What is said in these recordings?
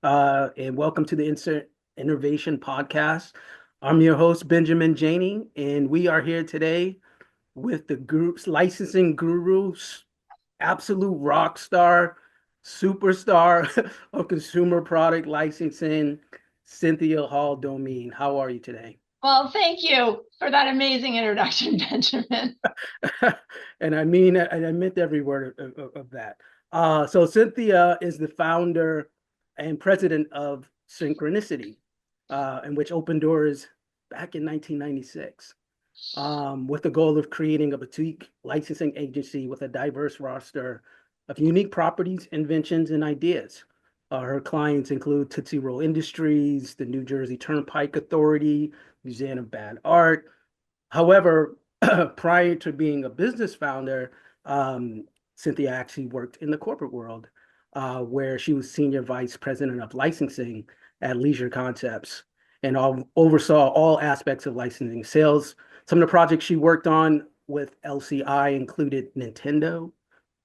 and welcome to the Insert Innovation Podcast. I'm your host, Benjamin Janey, and we are here today with the group's licensing gurus, absolute rock star, superstar of consumer product licensing, Cynthia Hall-Domine. How are you today? Well, thank you for that amazing introduction, Benjamin. And I meant every word of that. So Cynthia is the founder and president of Synchronicity, in which opened doors back in 1996, with the goal of creating a boutique licensing agency with a diverse roster of unique properties, inventions, and ideas. Her clients include Tootsie Roll Industries, the New Jersey Turnpike Authority, Museum of Bad Art. However, prior to being a business founder, Cynthia actually worked in the corporate world, where she was senior vice president of licensing at Leisure Concepts and oversaw all aspects of licensing sales. Some of the projects she worked on with LCI included Nintendo,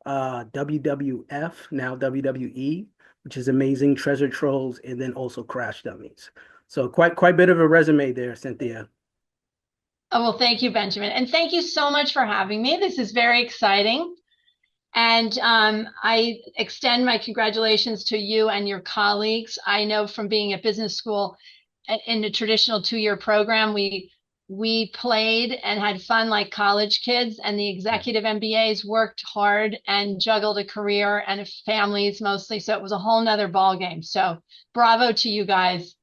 WWF, now WWE, which is Amazing Treasure Trolls, and then also Crash Dummies. So quite a bit of a resume there, Cynthia. Oh, well, thank you, Benjamin. And thank you so much for having me. This is very exciting. And I extend my congratulations to you and your colleagues. I know from being at business school in the traditional 2-year program, we played and had fun like college kids, and the executive MBAs worked hard and juggled a career and families mostly. So it was a whole nother ball game. So bravo to you guys.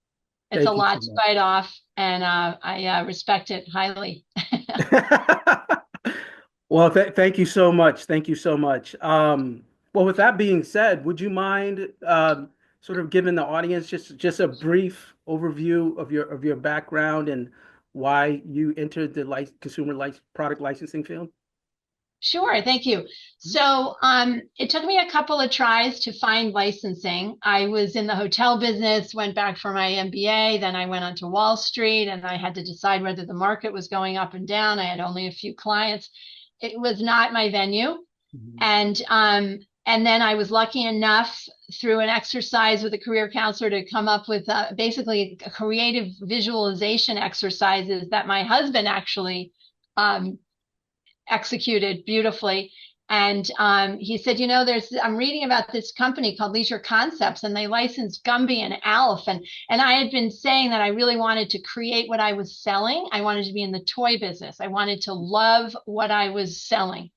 It's a Thank you so lot to bite off, and I respect it highly. much. Well, thank you so much. Thank you so much. Well, with that being said, would you mind sort of giving the audience just a brief overview of your background and why you entered the consumer product licensing field? Sure, thank you. So it took me a couple of tries to find licensing. I was in the hotel business, went back for my MBA, then I went onto Wall Street, and I had to decide whether the market was going up and down. I had only a few clients. It was not my venue. Mhm. And then I was lucky enough through an exercise with a career counselor to come up with basically a creative visualization exercises that my husband actually um, executed beautifully. And he said, you know, I'm reading about this company called Leisure Concepts, and they license Gumby and Alf. And I had been saying that I really wanted to create what I was selling. I wanted to be in the toy business. I wanted to love what I was selling.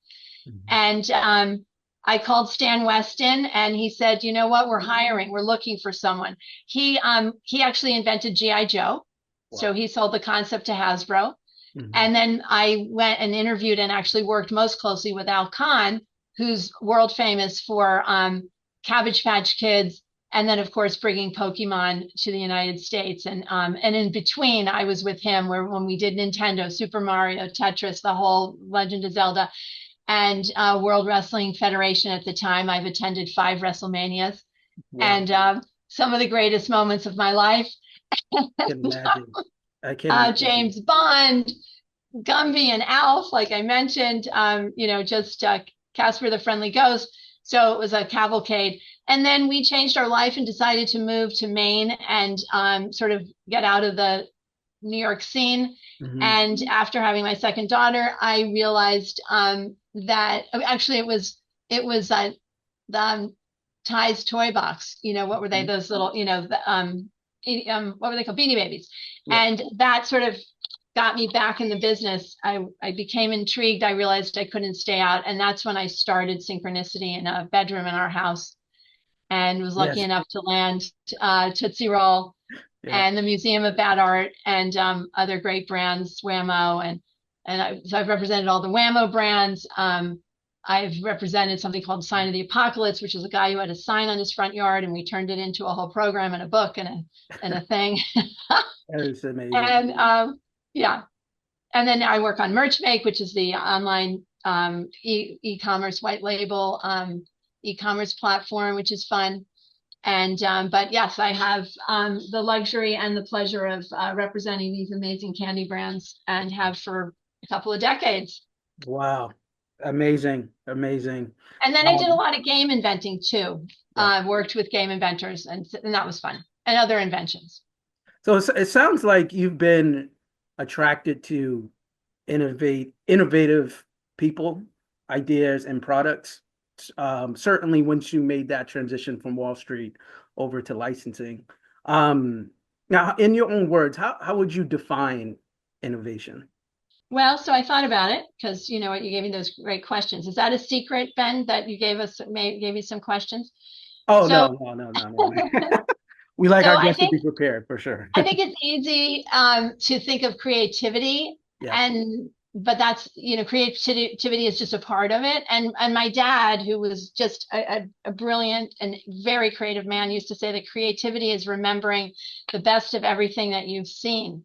Mhm. And I called Stan Weston, and he said, you know what, we're hiring, we're looking for someone. He actually invented GI Joe. So Wow. he sold the concept to Hasbro. Mhm. And then I went and interviewed and actually worked most closely with Al Kahn, who's world famous for Cabbage Patch Kids, and then of course bringing Pokemon to the United States. And in between, I was with him when we did Nintendo, Super Mario, Tetris, the whole Legend of Zelda, and World Wrestling Federation at the time. I've attended 5 WrestleManias, Wow. and some of the greatest moments of my life. I can imagine. I can imagine. James Bond, Gumby and Alf, like I mentioned, just Casper the Friendly Ghost. So it was a cavalcade. And then we changed our life and decided to move to Maine and sort of get out of the New York scene. Mhm. And after having my second daughter, I realized that actually it was the Ty's toy box. You know, what were they? Mhm. Those little, what were they called? Beanie Babies. Yeah. And that sort of got me back in the business. I became intrigued. I realized I couldn't stay out. And that's when I started Synchronicity in a bedroom in our house and was lucky Yes. enough to land Tootsie Roll Yeah. and the Museum of Bad Art and other great brands, Wham-O. So I've represented all the Wham-O brands. I've represented something called Sign of the Apocalypse, which is a guy who had a sign on his front yard, and we turned it into a whole program and a book and a thing. That is amazing. And yeah, and then I work on MerchMake, which is the online e-commerce white label e-commerce platform, which is fun. And but yes, I have the luxury and the pleasure of representing these amazing candy brands and have for a couple of decades. Wow. Amazing, amazing. And then I did a Um, lot of game inventing too. yeah. Worked with game inventors, and that was fun, and other inventions. So it sounds like you've been attracted to innovative people, ideas, and products. Certainly, once you made that transition from Wall Street over to licensing. Um, Now, in your own words, how would you define innovation? Well, so I thought about it because you know what, you gave me those great questions. Is that a secret, Ben, that you gave us, gave me some questions? Oh, So, no, no, no, no, no. We like so our I guests to think be prepared for sure. I think it's easy to think of creativity, Yeah. and but that's, you know, creativity is just a part of it. And my dad, who was just a brilliant and very creative man, used to say that creativity is remembering the best of everything that you've seen,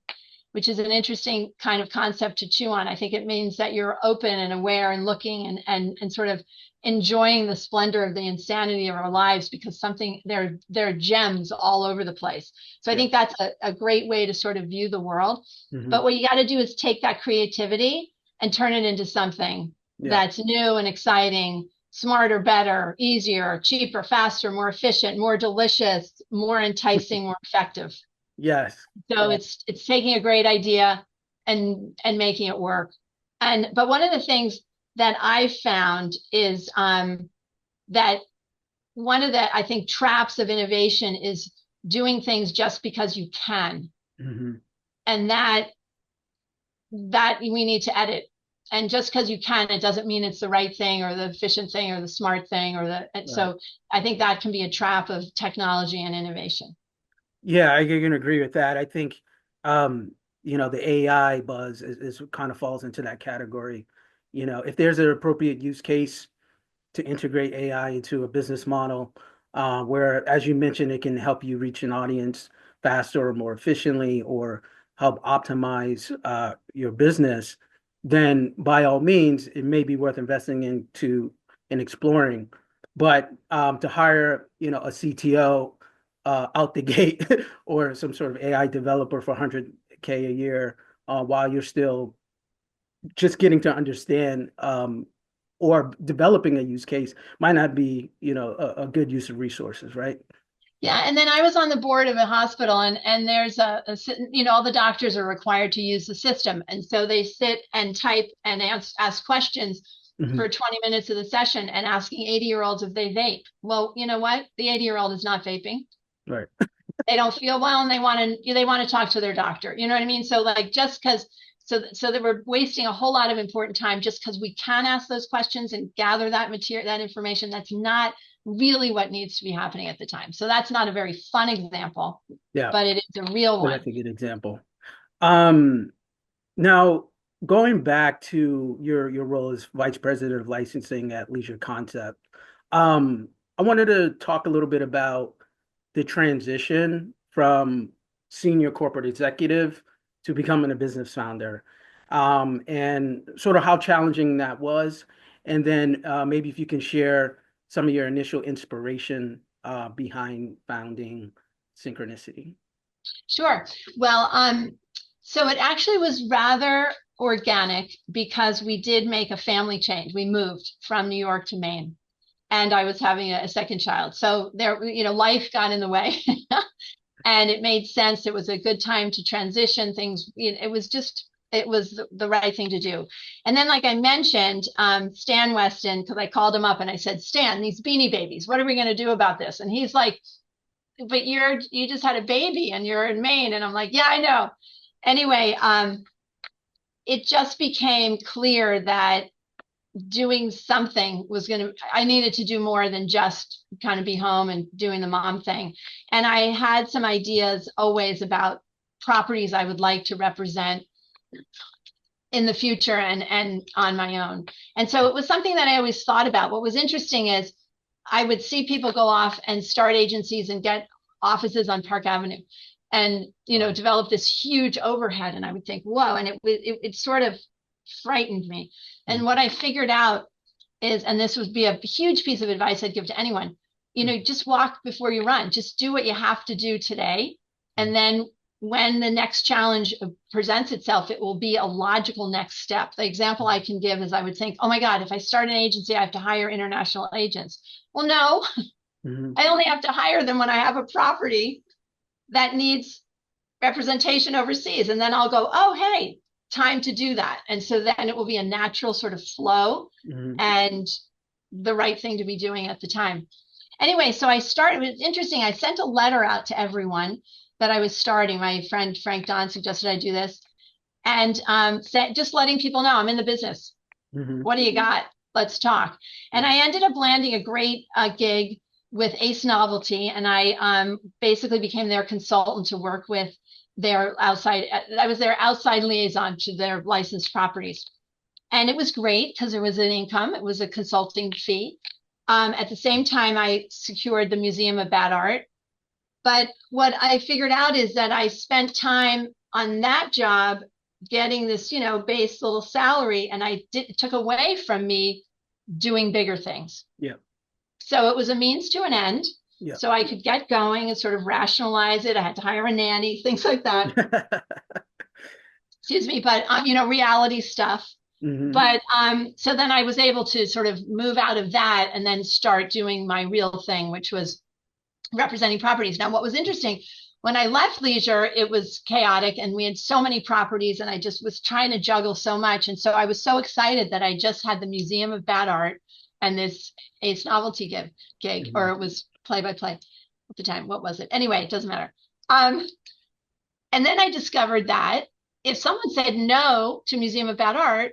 which is an interesting kind of concept to chew on. I think it means that you're open and aware and looking and sort of enjoying the splendor of the insanity of our lives, because something there are gems all over the place. So I Yeah. think that's a great way to sort of view the world. Hmm. But what you got to do is take that creativity and turn it into something Yeah. that's new and exciting, smarter, better, easier, cheaper, faster, more efficient, more delicious, more enticing, more effective. Yes. So Yeah. it's taking a great idea and making it work. And but one of the things that I found is that one of the, I think, traps of innovation is doing things just because you can, Hmm. and that we need to edit. And just because you can, it doesn't mean it's the right thing or the efficient thing or the smart thing or the. And Right. so I think that can be a trap of technology and innovation. Yeah, I can agree with that. I think, the AI buzz is kind of falls into that category. If there's an appropriate use case to integrate AI into a business model, where, as you mentioned, it can help you reach an audience faster or more efficiently, or help optimize your business, then by all means, it may be worth investing into and exploring. But to hire, a CTO out the gate or some sort of AI developer for 100K a year, while you're still just getting to understand or developing a use case might not be, a good use of resources, right? Yeah, and then I was on the board of a hospital, and there's you know, all the doctors are required to use the system, and so they sit and type and ask questions Hmm. for 20 minutes of the session, and asking 80-year-olds if they vape. Well, you know what? The 80-year-old is not vaping. Right. They don't feel well, and they want to talk to their doctor. You know what I mean? So like, just because, so they were wasting a whole lot of important time just because we can ask those questions and gather that material, that information. That's not really what needs to be happening at the time. So that's not a very fun example, Yeah, but it is a real but one. that's a good example. Um, Now, going back to your role as vice president of licensing at Leisure Concept, I wanted to talk a little bit about the transition from senior corporate executive to becoming a business founder, and sort of how challenging that was. And then maybe if you can share some of your initial inspiration behind founding Synchronicity. Sure. Well, so it actually was rather organic because we did make a family change. We moved from New York to Maine, and I was having a second child. So there, you know, life got in the way. And it made sense. It was a good time to transition things. It was just, it was the right thing to do. And then, like I mentioned, Stan Weston, because I called him up and I said, Stan, these Beanie Babies, what are we going to do about this? And he's like, but you just had a baby and you're in Maine. And I'm like, yeah, I know. Anyway, it just became clear that doing something was going to, I needed to do more than just kind of be home and doing the mom thing. And I had some ideas always about properties I would like to represent in the future and on my own. And so it was something that I always thought about. What was interesting is I would see people go off and start agencies and get offices on Park Avenue and, you know, Wow. develop this huge overhead. And I would think, whoa, and it sort of frightened me. And Mm, what I figured out is, and this would be a huge piece of advice I'd give to anyone, you mm, know, just walk before you run. Just do what you have to do today. mm. And then when the next challenge presents itself, it will be a logical next step. The example I can give is I would think, oh my God, if I start an agency, I have to hire international agents. Well, no, Hmm. I only have to hire them when I have a property that needs representation overseas. And then I'll go, oh, hey, time to do that. And so then it will be a natural sort of flow Hmm. and the right thing to be doing at the time. Anyway, so I started, it was interesting. I sent a letter out to everyone that I was starting. My friend Frank Don suggested I do this. And just letting people know I'm in the business. Hmm. What do you got? Let's talk. And I ended up landing a great gig with Ace Novelty, and I basically became their consultant to work with their outside. I was their outside liaison to their licensed properties, and it was great because there was an income. It was a consulting fee. At the same time, I secured the Museum of Bad Art. But what I figured out is that I spent time on that job getting this, base little salary, and it took away from me doing bigger things. Yeah. So it was a means to an end. Yeah. So I could get going and sort of rationalize it. I had to hire a nanny, things like that. Excuse me, but reality stuff. Hmm. But so then I was able to sort of move out of that and then start doing my real thing, which was representing properties. Now, what was interesting, when I left leisure, it was chaotic and we had so many properties and I just was trying to juggle so much. And so I was so excited that I just had the Museum of Bad Art and this Ace Novelty gig, Hmm. or it was play by play at the time. What was it? Anyway, it doesn't matter. Um, and then I discovered that if someone said no to Museum of Bad Art,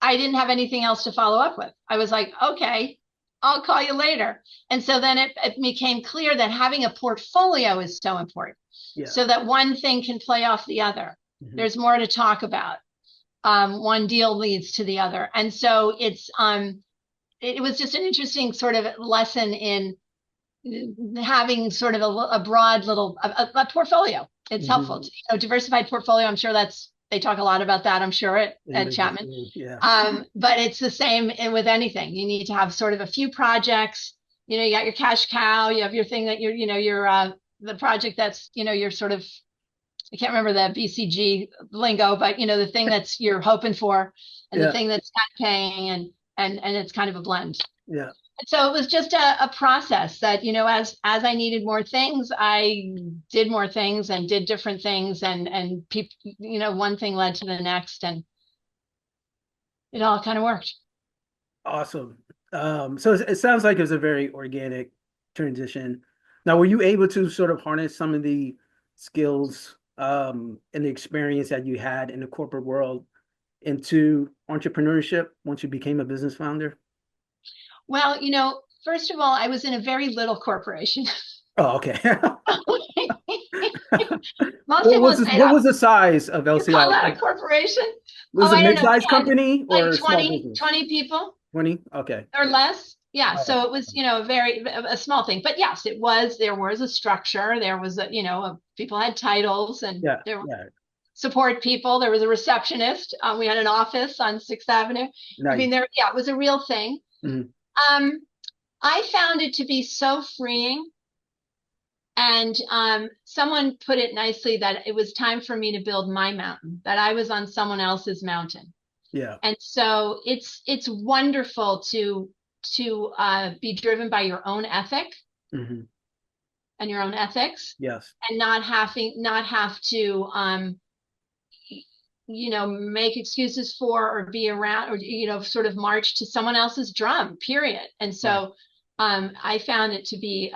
I didn't have anything else to follow up with. I was like, okay, I'll call you later. And so then it became clear that having a portfolio is so important Yeah. so that one thing can play off the other. Hmm. There's more to talk about. One deal leads to the other. And so it was just an interesting sort of lesson in having sort of a broad little a portfolio. It's helpful. Hmm. Diversified portfolio. I'm sure they talk a lot about that. I'm sure In at business. Chapman. Yeah. But it's the same with anything. You need to have sort of a few projects. You got your cash cow. You have your thing that your the project that's you're sort of, I can't remember the BCG lingo, but the thing that's you're hoping for, and the Yeah. thing that's not paying, and it's kind of a blend. Yeah. So it was just a process that, as I needed more things, I did more things and did different things, and people, one thing led to the next, and it all kind of worked. Awesome. So it sounds like it was a very organic transition. Now, were you able to sort of harness some of the skills and the experience that you had in the corporate world into entrepreneurship once you became a business founder? Well, first of all, I was in a very little corporation. Oh, okay. Most people would say What that. was the size of You call LCI? that a corporation? Oh, Was it a I don't know, mid-sized 10, company or like a small 20, business? 20 people 20? Okay. or less. Yeah. All right. So it was, a small thing. But yes, there was a structure. There was people had titles and Yeah. there were Yeah. support people. There was a receptionist. We had an office on 6th Avenue. I mean, Nice. it was a real thing. Mhm. Um, I found it to be so freeing. And someone put it nicely that it was time for me to build my mountain, that I was on someone else's mountain. Yeah. And so it's wonderful to be driven by your own ethic Hmm. and your own ethics, Yes. and not have to make excuses for or be around or sort of march to someone else's drum, period. And Right. so I found it to be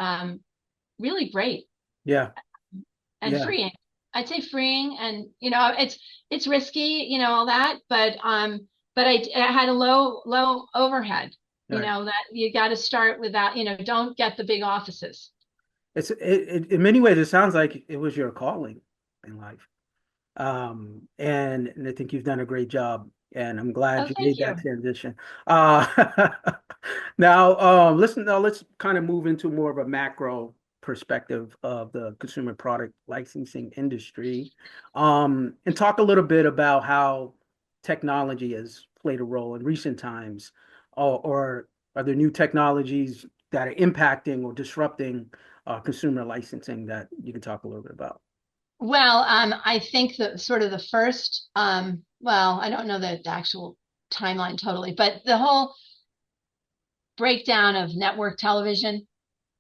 really great Yeah. and Yeah. freeing. I'd say freeing, and it's risky, all that, but I had a low overhead. Right. That you got to start with that. Don't get the big offices. In many ways, it sounds like it was your calling in life. And I think you've done a great job, and I'm glad Oh, you thank made that you. transition. Now, let's kind of move into more of a macro perspective of the consumer product licensing industry, and talk a little bit about how technology has played a role in recent times, or are there new technologies that are impacting or disrupting consumer licensing that you can talk a little bit about? Well, I think that sort of the first, well, I don't know the actual timeline totally, but the whole breakdown of network television,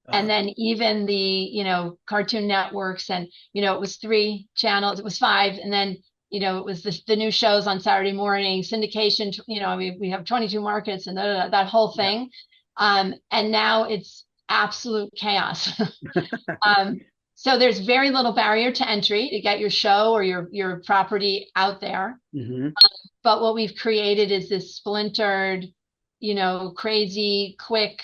and Uh, then even the, Cartoon Networks, and, it was 3 channels, it was 5, and then, it was the new shows on Saturday morning, syndication, we have 22 markets and that whole yeah. thing. And now it's absolute chaos. Um, so there's very little barrier to entry to get your show or your property out there. Hmm. But what we've created is this splintered, crazy, quick,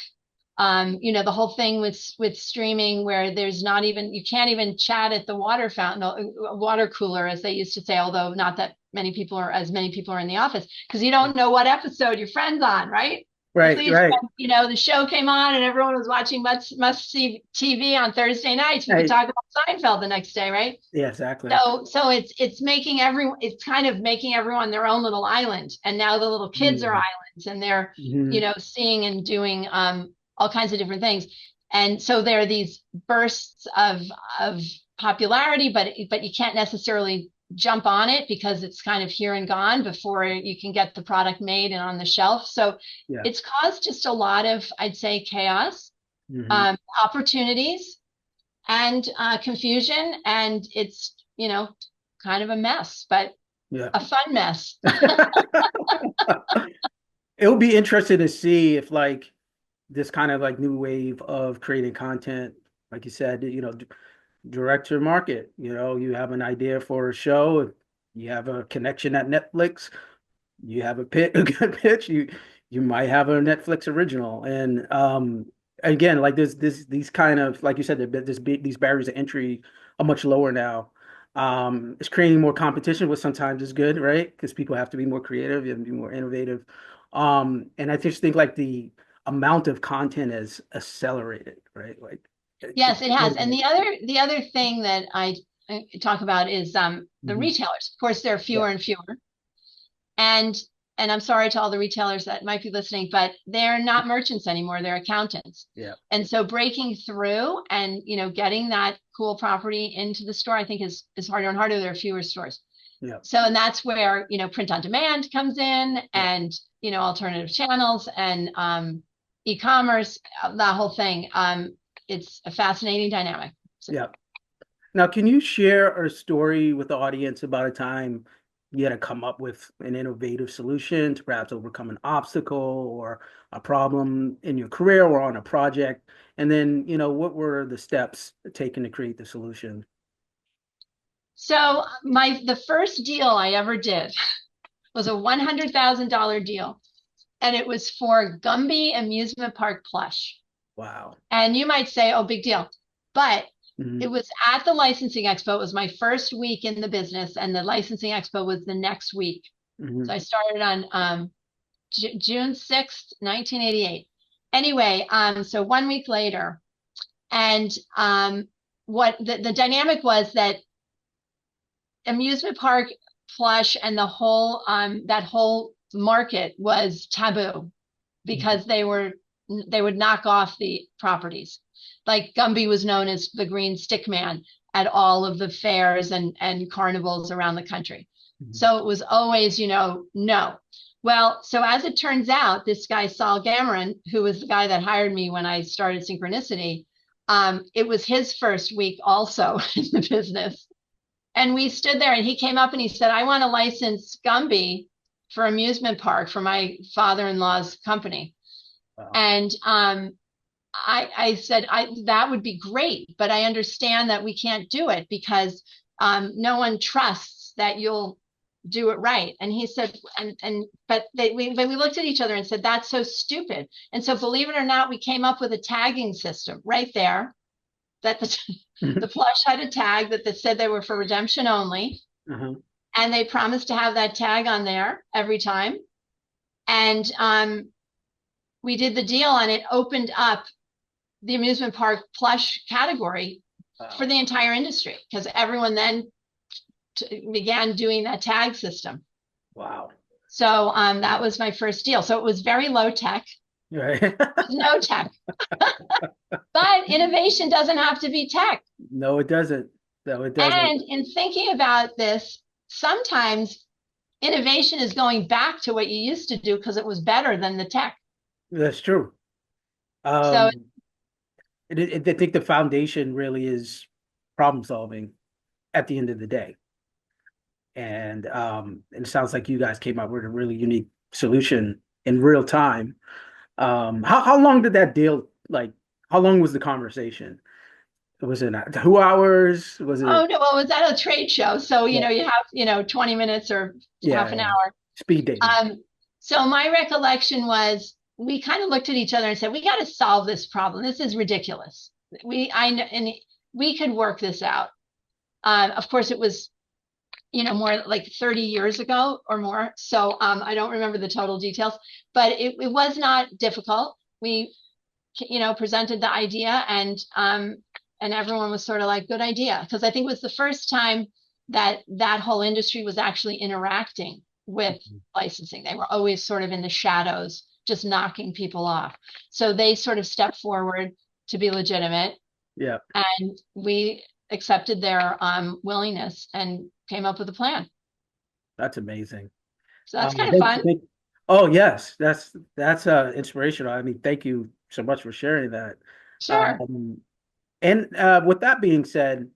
the whole thing with streaming, where there's not even, you can't even chat at the water fountain, water cooler, as they used to say, although not that many people are in the office, because you don't know what episode your friend's on, right? At Right, least right. when, the show came on and everyone was watching must see TV on Thursday nights, we could Right. talk about Seinfeld the next day, right? Yeah, exactly. So it's kind of making everyone their own little island. And now the little kids are Mm-hmm. islands, and they're, Mm-hmm. seeing and doing all kinds of different things. And so there are these bursts of popularity, but you can't necessarily jump on it because it's kind of here and gone before you can get the product made and on the shelf. So Yeah. it's caused just a lot of, I'd say, chaos, Mm-hmm. opportunities, and confusion, and it's, kind of a mess, but Yeah. a fun mess. It would be interesting to see if like this kind of like new wave of creating content, like you said, direct to market. You have an idea for a show, you have a connection at Netflix, you have a good pitch, you might have a Netflix original. And again, like these kind of, like you said, these barriers to entry are much lower now. It's creating more competition, which sometimes is good, right? Because people have to be more creative and be more innovative. And I just think like the amount of content has accelerated, right? Like Yes, it has. And exploded. the other thing that I talk about is the Mhm. retailers. Of course, there are Yeah, fewer and fewer. And I'm sorry to all the retailers that might be listening, but they're not merchants anymore, they're accountants. yeah, And so breaking through and, getting that cool property into the store, I think is harder and harder. There are fewer stores. yeah, So, and that's where, print on demand comes in, yeah, and, alternative channels, and e-commerce, that whole thing. It's a fascinating dynamic. So, yeah. Now, can you share a story with the audience about a time you had to come up with an innovative solution to perhaps overcome an obstacle or a problem in your career or on a project? And then, what were the steps taken to create the solution? so the first deal I ever did was a $100,000 deal, and it was for Gumby Amusement Park plush. Wow. And you might say, oh, big deal. But it Hmm. was at the licensing expo. It was my first week in the business, and the licensing expo was the next week. Hmm. So I started on June 6th, 1988. Anyway, so 1 week later, and what the dynamic was that amusement park plush and the whole that whole market was taboo, because they would knock off the properties. Like Gumby was known as the green stick man at all of the fairs and carnivals around the country. Hmm. So it was always, no. Well, so as it turns out, this guy, Saul Gammon, who was the guy that hired me when I started Synchronicity, it was his first week also in the business. And we stood there, and he came up and he said, I want to license Gumby for amusement park for my father-in-law's company. Wow. And I said, that would be great, but I understand that we can't do it because no one trusts that you'll do it right. And he said, but we looked at each other and said, that's so stupid. And so, believe it or not, we came up with a tagging system right there, that the plush had a tag that said they were for redemption only. Uh-huh. And they promised to have that tag on there every time. And we did the deal, and it opened up the amusement park plush category for Wow. the entire industry, because everyone then began doing that tag system. Wow. So that was my first deal. So it was very low tech, Right. no tech, but innovation doesn't have to be tech. No, it doesn't. So it doesn't. And in thinking about this, sometimes innovation is going back to what you used to do because it was better than the tech. That's true. So Um, I think the foundation really is problem solving at the end of the day. And it sounds like you guys came up with a really unique solution in real time. How long did that deal like? How long was the conversation? Was it 2 hours? Was oh it? no, well, it was at a trade show. So, Yeah, you have, 20 minutes or half an yeah. hour. Speed dating. So my recollection was we kind of looked at each other and said, we got to solve this problem. This is ridiculous. I know, and we could work this out. Of course, it was, more like 30 years ago or more. So I don't remember the total details, but it was not difficult. We, presented the idea and everyone was sort of like, good idea. Because I think it was the first time that that whole industry was actually interacting with licensing. They were always sort of in the shadows, just knocking people off. So they sort of stepped forward to be legitimate, Yeah, and we accepted their willingness and came up with a plan. that's amazing. So that's kind of Thank, fun. thank, oh yes, that's inspirational. I mean, thank you so much for sharing that. Sure. Um, and with that being said,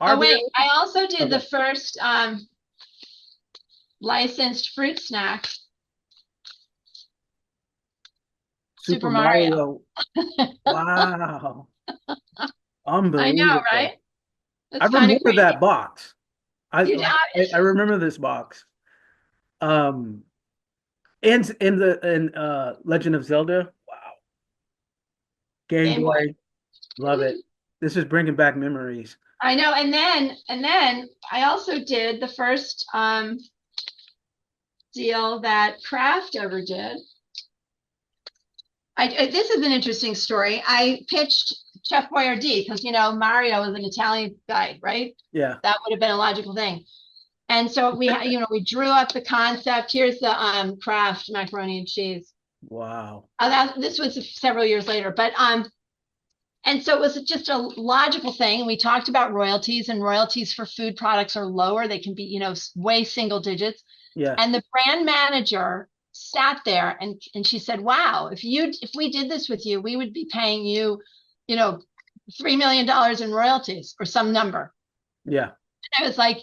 are Oh, there? wait, I also did the Okay, first licensed fruit snack, Super Super Mario. Mario. Wow, I know, unbelievable. right? I It's kind of remember that crazy. box. I You know, like. I remember this box. Um, and Legend of Zelda. Wow, Game Game Boy. Boy. Love it. This is bringing back memories. I know. And then I also did the first deal that Kraft ever did. This is an interesting story. I pitched Chef Boyardee because Mario was an Italian guy, right? Yeah. That would have been a logical thing. And so we drew up the concept. Here's the Kraft macaroni and cheese. Wow. This was several years later, but and so it was just a logical thing. We talked about royalties, and royalties for food products are lower. They can be, way single digits. Yeah. And the brand manager sat there and she said, wow, if we did this with you, we would be paying you, you know, $3 million in royalties or some number. Yeah. And I was like,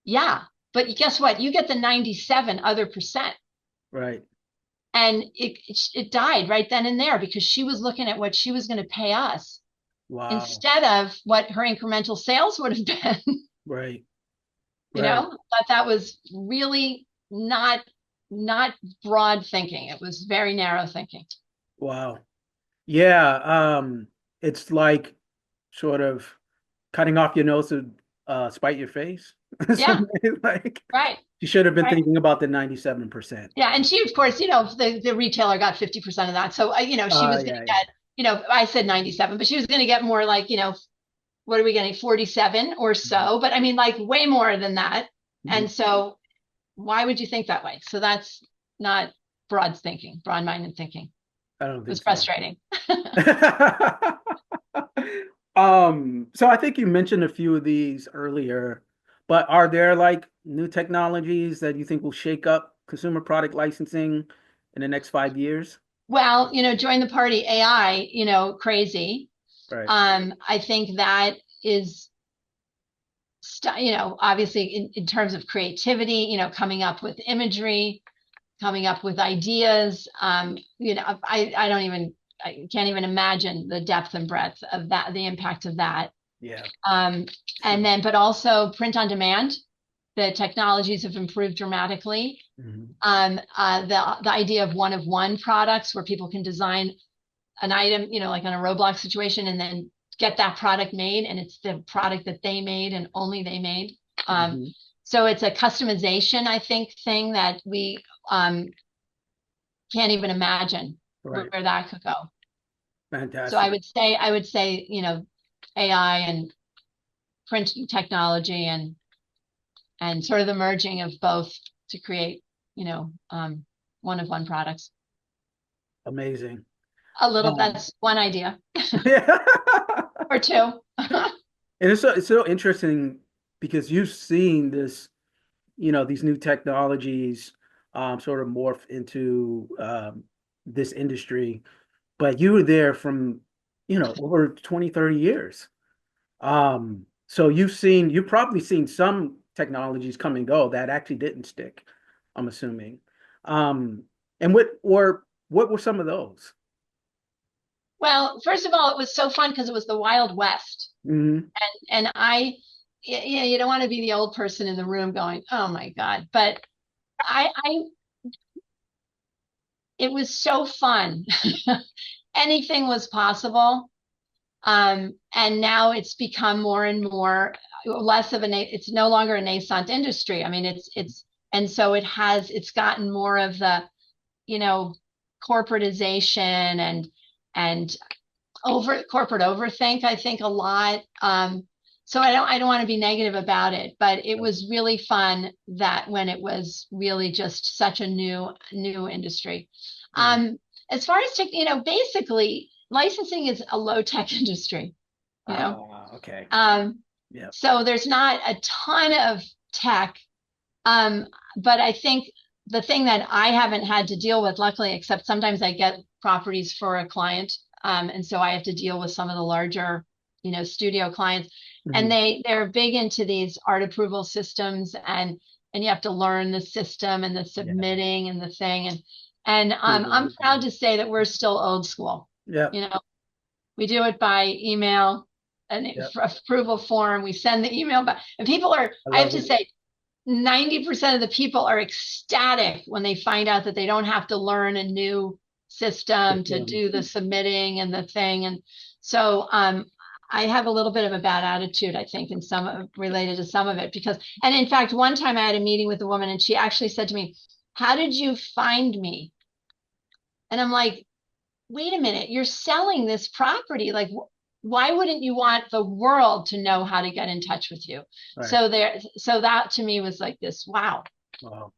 yeah, but guess what? You get the 97 other percent. Right. And it died right then and there because she was looking at what she was going to pay us Wow. instead of what her incremental sales would have been. Right. you Right. know, but that was really not broad thinking. It was very narrow thinking. Wow. Yeah. It's like sort of cutting off your nose to spite your face. Yeah, Something like right, you should have been right. thinking about the 97%. Yeah, and she, of course, the retailer got 50% of that. So, she was going Yeah, to yeah. get, I said 97, but she was going to get more like, what are we getting, 47 or Mhm. so? But I mean, like way more than that. Mhm. And so, why would you think that way? So that's not broad thinking, broad-minded thinking. I don't It was think so. frustrating. So I think you mentioned a few of these earlier, but are there like new technologies that you think will shake up consumer product licensing in the next 5 years? Well, join the party AI, crazy. Right. I think that is, obviously in terms of creativity, coming up with imagery, coming up with ideas. I don't even, I can't even imagine the depth and breadth of that, the impact of that. Yeah. Um, and then, but also print on demand. The technologies have improved dramatically. Mhm. The idea of one products where people can design an item, like on a Roblox situation, and then get that product made, and it's the product that they made and only they made. Um, Mhm. so it's a customization, I think, thing that we can't even imagine where Right. that could go. So Fantastic. I would say, AI and print technology and sort of the merging of both to create, one of one products. Amazing. A little, Um, that's one idea yeah. or two. And it's so interesting because you've seen this, these new technologies sort of morph into this industry, but you were there from, over 20, 30 years. So you've probably seen some technologies come and go that actually didn't stick, I'm assuming. Um, and what were some of those? Well, first of all, it was so fun because it was the Wild West. Hmm. And you don't want to be the old person in the room going, oh my God. But I it was so fun. Anything was possible. And now it's become more and more less of it's no longer a nascent industry. I mean, and so it's gotten more of the, you know, corporatization and corporate overthink, I think a lot. So I don't want to be negative about it, but it was really fun that when it was really just such a new industry. Right. Um, as far as basically licensing is a low tech industry, you know. Okay. Um, Yeah. so there's not a ton of tech, but I think the thing that I haven't had to deal with, luckily, except sometimes I get properties for a client, and so I have to deal with some of the larger, studio clients, and Mhm. they're big into these art approval systems, and you have to learn the system and the Yeah. submitting and the thing, and I'm Mhm. proud to say that we're still old school. Yeah. You know, we do it by email, an Yeah. approval form. We send the email back, and I I have love to it. say, 90% of the people are ecstatic when they find out that they don't have to learn a new system to System. do the submitting and the thing. And so I have a little bit of a bad attitude, I think, in some related to some of it and in fact, one time I had a meeting with a woman and she actually said to me, how did you find me? And I'm like, wait a minute, you're selling this property. Like, why wouldn't you want the world to know how to get in touch with you? Right. So that to me was like this, wow. Wow.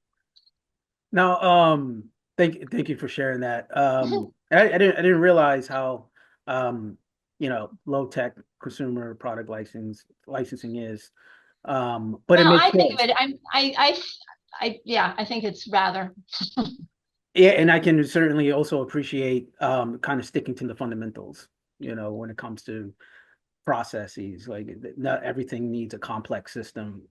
Now, thank you for sharing that. I didn't realize how, low tech consumer product licensing is. But it Well, makes I think of sense. it, yeah, I think it's rather. Yeah, and I can certainly also appreciate kind of sticking to the fundamentals, when it comes to processes. Like not everything needs a complex system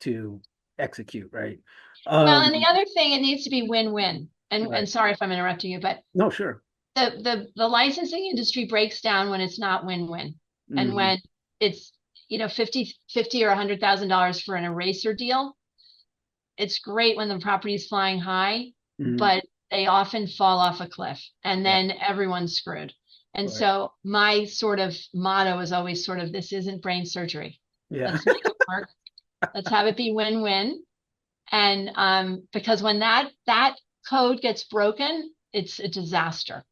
to execute, right? Well, and the Um, other thing, it needs to be win-win. And right. sorry if I'm interrupting you, but No, sure. the licensing industry breaks down when it's not win-win. And Hmm. when it's, 50 or $100,000 for an eraser deal, it's great when the property is flying high, Hmm. but they often fall off a cliff and Yeah, then everyone's screwed. And right. so my sort of motto is always sort of, this isn't brain surgery. Yeah, Let's make it work. Let's have it be win-win. And because when that code gets broken, it's a disaster,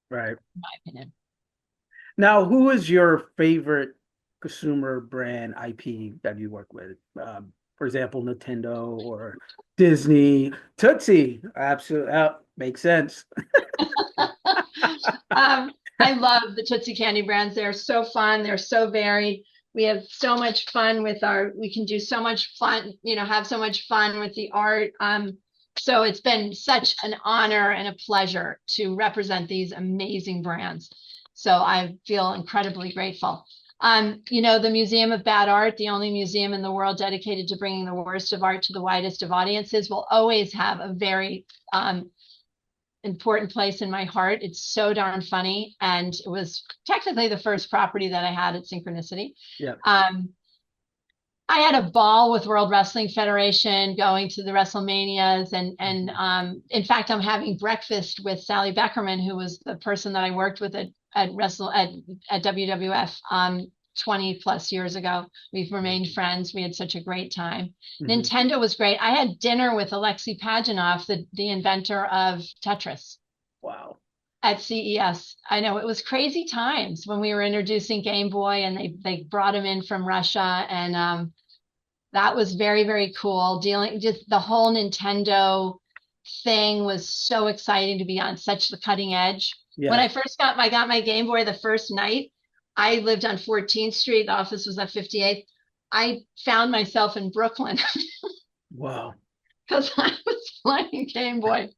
right. in my opinion. Now, who is your favorite consumer brand IP that you work with? For example, Nintendo or Disney, Tootsie. Absolutely, makes sense. I love the Tootsie Candy brands. They're so fun. They're so varied. We have so much fun we can do so much fun, have so much fun with the art. So it's been such an honor and a pleasure to represent these amazing brands. So I feel incredibly grateful. The Museum of Bad Art, the only museum in the world dedicated to bringing the worst of art to the widest of audiences, will always have a very important place in my heart. It's so darn funny. And it was technically the first property that I had at Synchronicity. Yeah. Um, I had a ball with World Wrestling Federation going to the WrestleManias. And in fact, I'm having breakfast with Sally Beckerman, who was the person that I worked with at WWF 20 plus years ago. We've remained friends. We had such a great time. Hmm. Nintendo was great. I had dinner with Alexei Pajanoff, the inventor of Tetris Wow. at CES. I know it was crazy times when we were introducing Game Boy and they brought him in from Russia. And that was very, very cool. Dealing just the whole Nintendo thing was so exciting to be on such the cutting edge. When Yeah. I got my Game Boy the first night, I lived on 14th Street. The office was at 58th. I found myself in Brooklyn Wow. because I was playing Game Boy.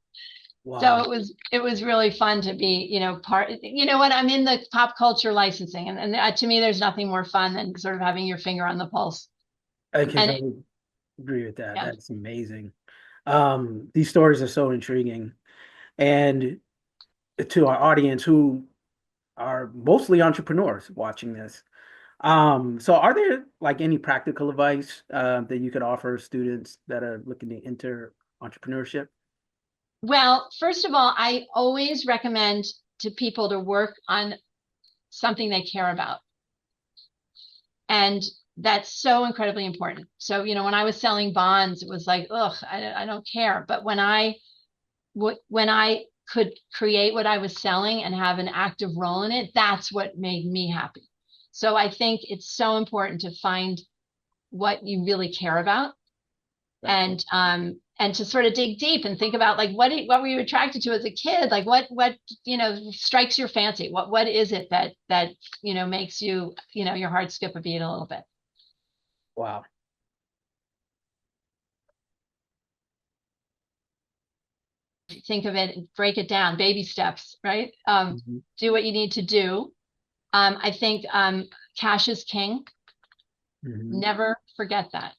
So Wow. it was really fun to be, part, what, I'm in the pop culture licensing, and to me, there's nothing more fun than sort of having your finger on the pulse. I can And totally agree with that. yeah, That's amazing. These stories are so intriguing. And to our audience who are mostly entrepreneurs watching this, so are there like any practical advice that you could offer students that are looking to enter entrepreneurship? well, first of all, I always recommend to people to work on something they care about. And that's so incredibly important. So, when I was selling bonds, it was like, ugh, I don't care. But when I could create what I was selling and have an active role in it, that's what made me happy. So I think it's so important to find what you really care about, Right. and to sort of dig deep and think about like what were you attracted to as a kid? Like what strikes your fancy? What is it that makes your heart skip a beat a little bit? Wow. Think of it, break it down, baby steps, right? Hmm. Do what you need to do. I think cash is king. Hmm. Never forget that.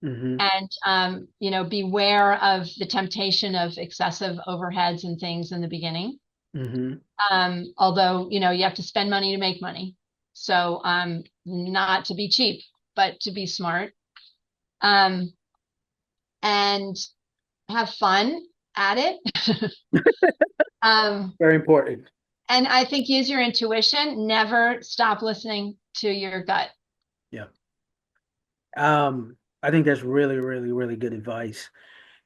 Hmm. And, beware of the temptation of excessive overheads and things in the beginning. Hmm. Although, you have to spend money to make money. So, not to be cheap, but to be smart. Um, and have fun at it. um, Very important. and I think use your intuition. Never stop listening to your gut. Yeah. I think that's really, really, really good advice.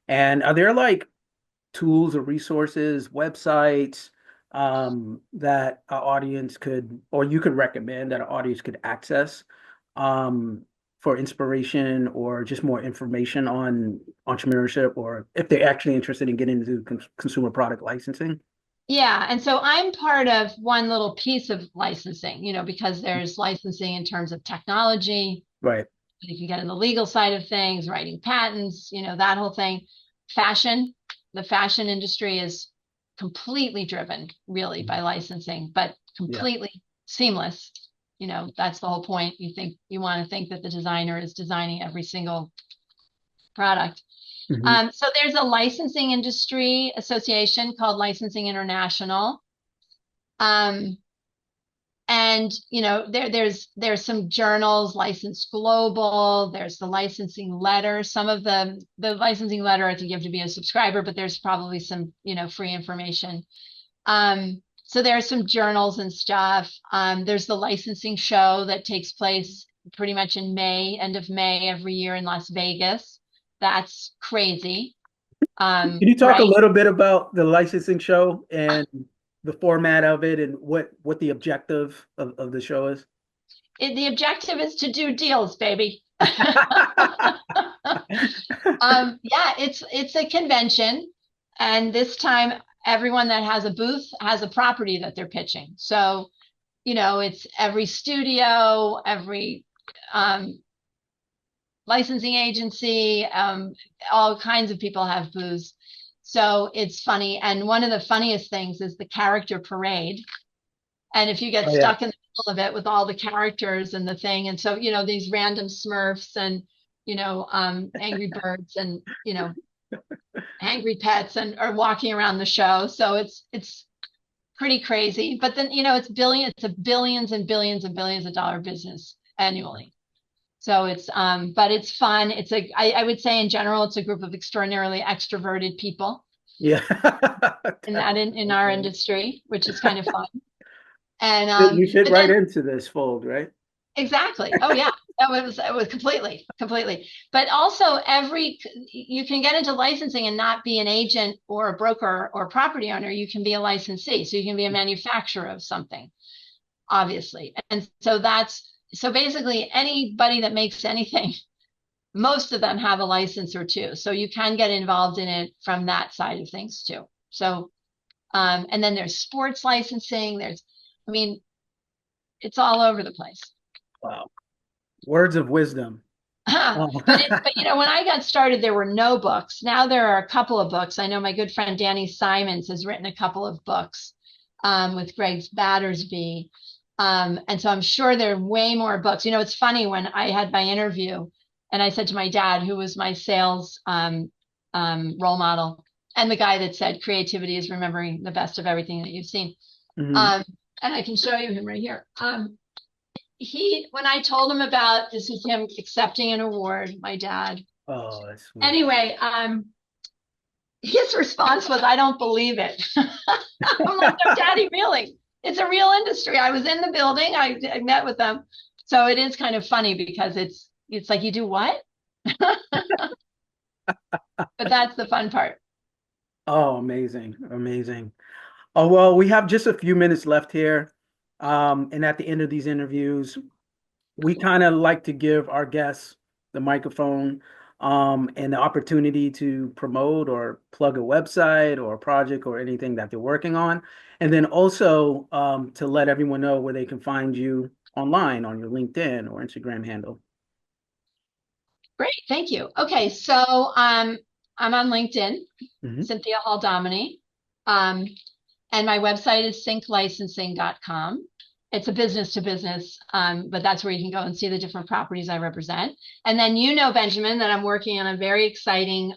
And are there like tools or resources, websites, that our audience could, or you could recommend that our audience could access, um, for inspiration or just more information on entrepreneurship, or if they're actually interested in getting into consumer product licensing? Yeah, and so I'm part of one little piece of licensing, because there's licensing in terms of technology. Right. You can get in the legal side of things, writing patents, that whole thing. Fashion, the fashion industry is completely driven really by licensing, but Yeah. completely seamless. That's the whole point. You want to think that the designer is designing every single product. Hmm. So there's a licensing industry association called Licensing International. Um, and there's some journals, License Global, there's the licensing letter. Some of the licensing letter, I think you have to be a subscriber, but there's probably some, free information. So there are some journals and stuff. There's the licensing show that takes place pretty much in May, end of May every year in Las Vegas. That's crazy. Can you talk a Right? little bit about the licensing show and the format of it and what the objective of the show is? The objective is to do deals, baby. Yeah, it's a convention, and this time everyone that has a booth has a property that they're pitching. So, it's every studio, every licensing agency, all kinds of people have booths. So it's funny. And one of the funniest things is the character parade. And if you get Oh yeah. stuck in the middle of it with all the characters and the thing, and so, these random Smurfs and, Angry Birds and, angry pets and are walking around the show. So it's pretty crazy. But then, it's a billions and billions and billions of dollar business annually. So but it's fun. I would say in general, it's a group of extraordinarily extroverted people Yeah. in our industry, which is kind of fun. And You fit but right then into this fold, right? exactly. Oh yeah. It was completely, completely. But also you can get into licensing and not be an agent or a broker or a property owner. You can be a licensee. So you can be a manufacturer of something, obviously. And so basically anybody that makes anything, most of them have a license or two. So you can get involved in it from that side of things too. So, and then there's sports licensing. I mean, it's all over the place. Wow. Words of wisdom. Oh. But you know, when I got started, there were no books. Now there are a couple of books. I know my good friend Danny Simons has written a couple of books with Greg Battersby. And so I'm sure there are way more books. You know, it's funny when I had my interview and I said to my dad, who was my sales role model, and the guy that said creativity is remembering the best of everything that you've seen. Mhm. And I can show you him right here. When I told him about this was him accepting an award, my dad. Oh, that's sweet. Anyway, his response was, "I don't believe it." I'm like, "No, Daddy, really? It's a real industry. I was in the building. I met with them." So it is kind of funny because it's like, you do what? But that's the fun part. Oh, amazing. Amazing. Oh, well, we have just a few minutes left here. And at the end of these interviews, we kind of like to give our guests the microphone and the opportunity to promote or plug a website or a project or anything that they're working on. And then also to let everyone know where they can find you online on your LinkedIn or Instagram handle. Great, thank you. Okay, so I'm on LinkedIn, Mhm. Cynthia Hall-Domine. And my website is synclicensing.com. It's a business to business, but that's where you can go and see the different properties I represent. And then, you know, Benjamin, that I'm working on a very exciting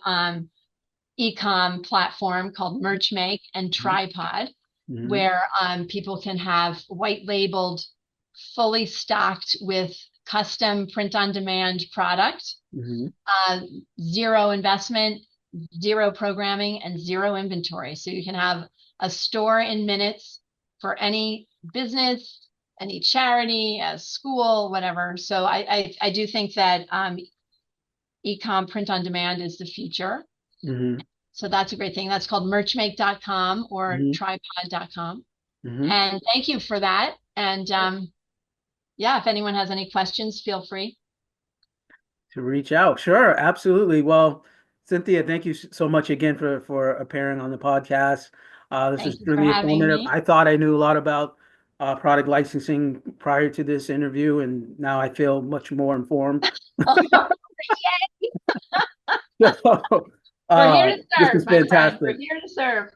e-com platform called Merchmake and Tripod, Mhm. where people can have white labeled, fully stocked with custom print on demand product, Mhm. zero investment, zero programming, and zero inventory. So you can have a store in minutes for any business, any charity, a school, whatever. So I do think that e-com print on demand is the future. Mhm. So that's a great thing. That's called merchmake.com or Mhm. tripod.com. Mhm. And thank you for that. And yeah, if anyone has any questions, feel free. To reach out. Sure, absolutely. Well, Cynthia, thank you so much again for appearing on the podcast. This is Thank you for really having informative. me. I thought I knew a lot about product licensing prior to this interview, and now I feel much more informed. So, We're here to this serve, is my friend. We're fantastic. here to serve.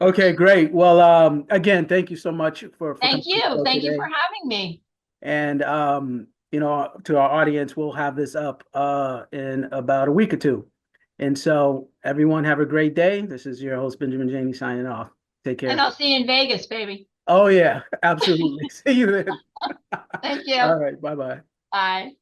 Okay, great. Well, again, thank you so much for coming Thank on the you. show Thank you for today. having me. And to our audience, we'll have this up in about a week or two. And so everyone have a great day. This is your host, Benjamin Janey, signing off. Take And care. I'll see you in Vegas, baby. Oh yeah, absolutely. See you then. Thank you. All right, bye-bye. Bye.